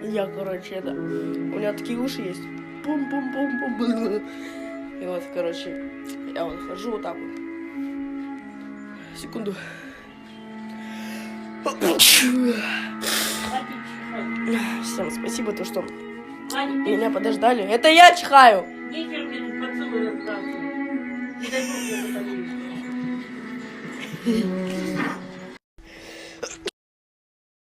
Я, короче, это... У меня такие уши есть. Бум-бум-бум-бум. И вот, короче, я вот хожу вот так вот. Секунду. Всем спасибо, то, что меня подождали. Это я чихаю. Вечер мне тут поцелуй рассказывает.